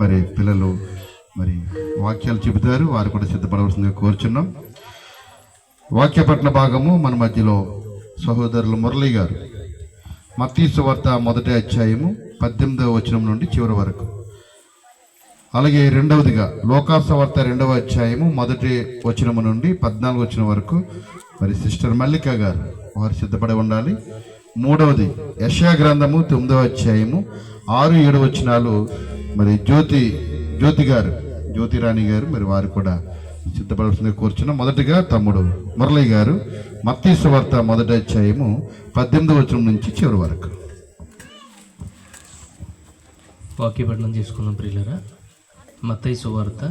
మరి పిల్లలు మరి వాక్యాలు చెబుతారు, వారు కూడా సిద్ధపడవలసిందిగా కోరుచున్నాం. వాక్య పట్ల భాగము మన మధ్యలో సహోదరులు మురళి గారు మత్తయి సువార్త 1వ అధ్యాయము 18వ వచనం నుండి చివరి వరకు, అలాగే రెండవదిగా లూకా సువార్త 2వ అధ్యాయము 1వ వచనము నుండి 14వ వచనం వరకు మరి సిస్టర్ మల్లిక గారు వారు సిద్ధపడి ఉండాలి. మూడవది యెషయా గ్రంథము 9వ అధ్యాయము 6-7 వచనాలు మరి జ్యోతిరాణి గారు మరి వారు కూడా సిద్ధపడాల్సిందిగా కోరుచున్నాం. మొదటిగా తమ్ముడు మురళి గారు మత్తయి సువార్త 1వ అధ్యాయము 18వ వచనం నుంచి చివరి వరకు. వాక్యపఠనం చేసుకున్నాం ప్రియులారా. మత్తయి సువార్త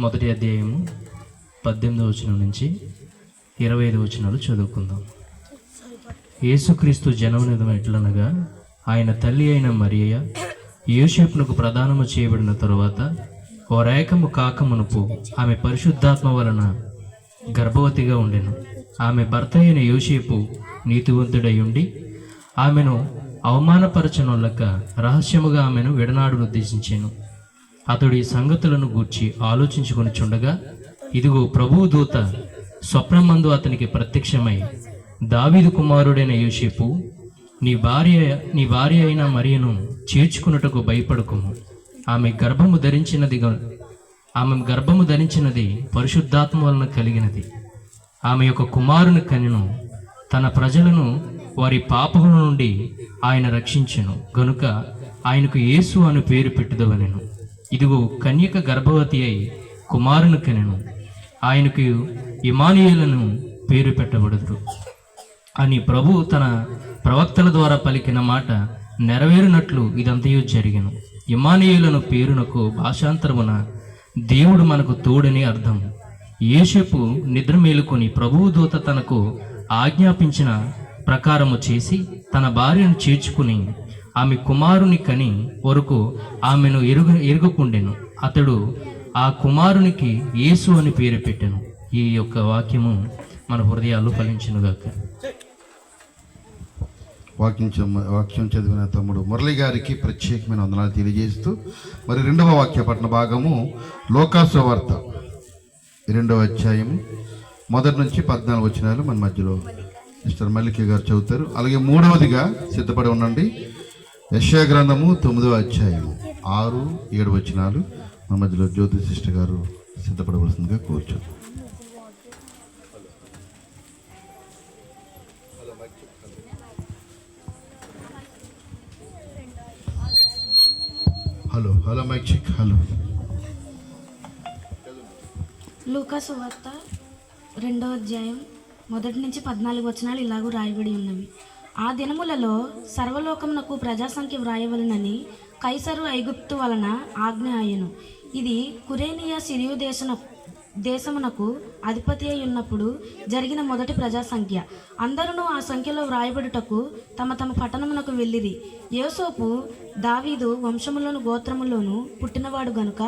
1వ అధ్యాయము 18వ వచనం నుంచి 25 వచనాలు చదువుకుందాం. యేసుక్రీస్తు జనమనిదం ఎట్లనగా, ఆయన తల్లి అయిన మరియ యోసేపునకు ప్రదానము చేయబడిన తరువాత ఓ రేఖము కాకమునుపు ఆమె పరిశుద్ధాత్మ వలన గర్భవతిగా ఉండెను. ఆమె భర్త అయిన యోసేపు నీతివంతుడై ఉండి ఆమెను అవమానపరచనొల్లక రహస్యముగా ఆమెను విడనాడును ఉద్దేశించాను. అతడు ఈ సంగతులను గూర్చి ఆలోచించుకొని చుండగా, ఇదిగో ప్రభువు దూత స్వప్నమందు అతనికి ప్రత్యక్షమై, దావీదు కుమారుడైన యోసేపు, నీ భార్య అయిన మరియను చేర్చుకున్నటకు భయపడకుము. ఆమె గర్భము ధరించినది పరిశుద్ధాత్మ వలన కలిగినది. ఆమె యొక్క కుమారుని కనెను. తన ప్రజలను వారి పాపముల నుండి ఆయన రక్షించెను గనుక ఆయనకు యేసు అని పేరు పెట్టుదవనెను. ఇదిగో కన్యక గర్భవతి అయి కుమారుని కనెను. ఆయనకు ఇమానుయేలును పేరు పెట్టబడుదురు అని ప్రభు తన ప్రవక్తల ద్వారా పలికిన మాట నెరవేరినట్లు ఇదంతయు జరిగెను. ఇమానుయేలును పేరునకు భాషాంతరమున దేవుడు మనకు తోడని అర్థం. యోసేపు నిద్ర మేలుకొని ప్రభువు దూత తనకు ఆజ్ఞాపించిన ప్రకారము చేసి తన భార్యను చేర్చుకుని ఆమె కుమారుని కని వరకు ఆమెను ఎరుగకుండెను. అతడు ఆ కుమారునికి యేసు అని పేరు పెట్టెను. ఈ యొక్క వాక్యము మన హృదయాలు ఫలించునుగాక. వాక్యం చదివిన తమ్ముడు మురళి గారికి ప్రత్యేకమైన వందనాలు తెలియజేస్తూ, మరి రెండవ వాక్య పఠన భాగము లూకా సువార్త 2వ అధ్యాయము 1 నుంచి 14 వచనాలు మన మధ్యలో మిస్టర్ మల్లిక గారు చదువుతారు. అలాగే మూడవదిగా సిద్ధపడి ఉండండి యెషయా గ్రంథము 9వ అధ్యాయము 6-7 వచనాలు మన మధ్యలో జ్యోతి సిస్టర్ గారు సిద్ధపడవలసిందిగా కోరుచున్నాను. Hello mic check. హలో. లూకా సువార్త 2వ అధ్యాయం 1 నుంచి 14 వచనాలు ఇలాగూ రాయబడి ఉన్నవి. ఆ దినములలో సర్వలోకమునకు ప్రజాసంఖ్య వ్రాయవలనని కైసరు ఐగుప్తు వలన ఆజ్ఞ అయ్యెను. ఇది కురేనియా సిరియు దేశమునకు అధిపతి అయి ఉన్నప్పుడు జరిగిన మొదటి ప్రజాసంఖ్య. అందరూ ఆ సంఖ్యలో వ్రాయబడుటకు తమ తమ పట్టణమునకు వెళ్ళిరి. యోసేపు దావీదు వంశములోను గోత్రములోను పుట్టినవాడు గనుక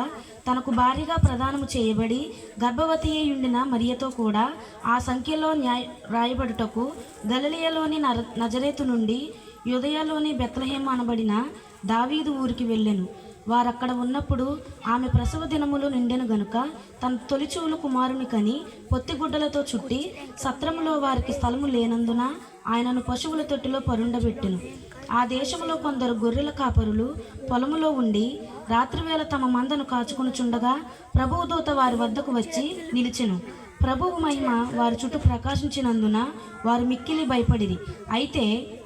తనకు భార్యగా ప్రదానము చేయబడి గర్భవతి అయి ఉండిన మరియతో కూడా ఆ సంఖ్యలో రాయబడుటకు గలిలయలోని నజరేతు నుండి యూదయలోని బెత్లెహేము అనబడిన దావీదు ఊరికి వెళ్ళెను. వారక్కడ ఉన్నప్పుడు ఆమె ప్రసవ దినములు నిండెను గనుక తన తొలిచూలు కుమారుని కని పొత్తిగుడ్డలతో చుట్టి సత్రములో వారికి స్థలము లేనందున ఆయనను పశువుల తొట్టిలో పరుండబెట్టెను. ఆ దేశంలో కొందరు గొర్రెల కాపరులు పొలములో ఉండి రాత్రివేళ తమ మందను కాచుకొనుచుండగా ప్రభువు దూత వారి వద్దకు వచ్చి నిలిచెను. ప్రభువు మహిమ వారి చుట్టూ ప్రకాశించినందున వారు మిక్కిలి భయపడిరి. అయితే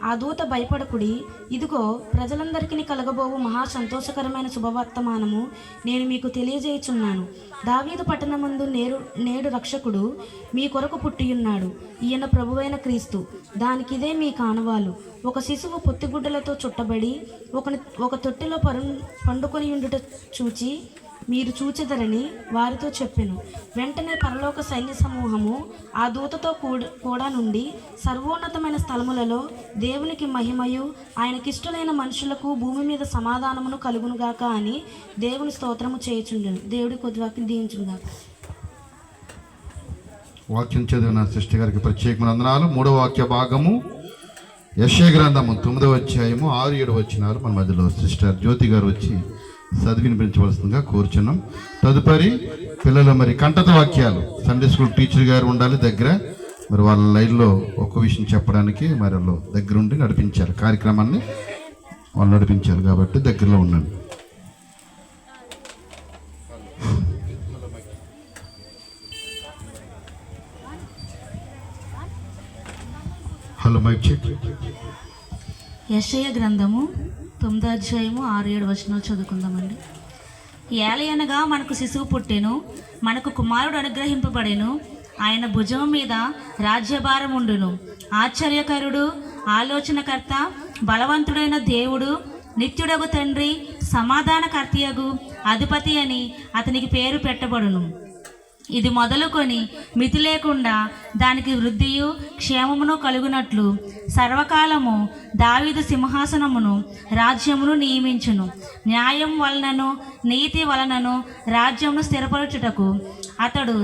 ఆ దూత భయపడకుడి, ఇదిగో ప్రజలందరికీ కలగబోవు మహా సంతోషకరమైన శుభవర్తమానము నేను మీకు తెలియజేయుచున్నాను. దావీదు పట్టణమందు నేడు రక్షకుడు మీ కొరకు పుట్టియున్నాడు. ఈయన ప్రభువైన క్రీస్తు. దానికిదే మీ కానవాలు. ఒక శిశువు పొత్తిగుడ్డలతో చుట్టబడి ఒక తొట్టిలో పండుకొని ఉండుట చూచి మీరు చూచెదరని వారితో చెప్పెను. వెంటనే పరలోక సైన్య సమూహము ఆ దూతతో కూడా నుండి సర్వోన్నతమైన స్థలములలో దేవునికి మహిమయు ఆయనకిష్టులైన మనుషులకు భూమి మీద సమాధానమును కలుగునుగాక అని దేవుని స్తోత్రము చేయుచుండెను. దేవుడి కొద్దివాక్యం దీవించునుగాక. వాక్యం చదివిన సిస్టర్ గారికి ప్రత్యేకమైన వందనాలు. మూడవ వాక్య భాగము యెషయా గ్రంథము 9వ అధ్యాయము 6-7 వచనాలు మన మధ్యలో సిస్టర్ జ్యోతి గారు వచ్చి చదివి వినిపించవలసిందిగా కోరుచున్నాం. తదుపరి పిల్లలు మరి కంటత వాక్యాలు సండే స్కూల్ టీచర్ గారు ఉండాలి దగ్గర. మరి వాళ్ళ లైన్లో ఒక్క విషయం చెప్పడానికి మరి వాళ్ళు దగ్గరుండి నడిపించారు కార్యక్రమాన్ని, వాళ్ళు నడిపించారు కాబట్టి దగ్గరలో ఉండండి. Hello mic check. యెషయా గ్రంథము 9వ అధ్యాయము 6-7 వచనాలు చదువుకుందామండి. ఏలయనగా మనకు శిశువు పుట్టెను, మనకు కుమారుడు అనుగ్రహింపబడెను, ఆయన భుజం మీద రాజ్యభారం ఉండును. ఆశ్చర్యకరుడు, ఆలోచనకర్త, బలవంతుడైన దేవుడు, నిత్యుడగు తండ్రి, సమాధానకర్తయగు అధిపతి అని అతనికి పేరు పెట్టబడును. ఇది మొదలుకొని మితి లేకుండా దానికి వృద్ధియు క్షేమమును కలుగునట్లు సర్వకాలము దావీదు సింహాసనమును రాజ్యమును నియమించును. న్యాయం వలనను నీతి వలనను రాజ్యమును స్థిరపరచుటకు అతడు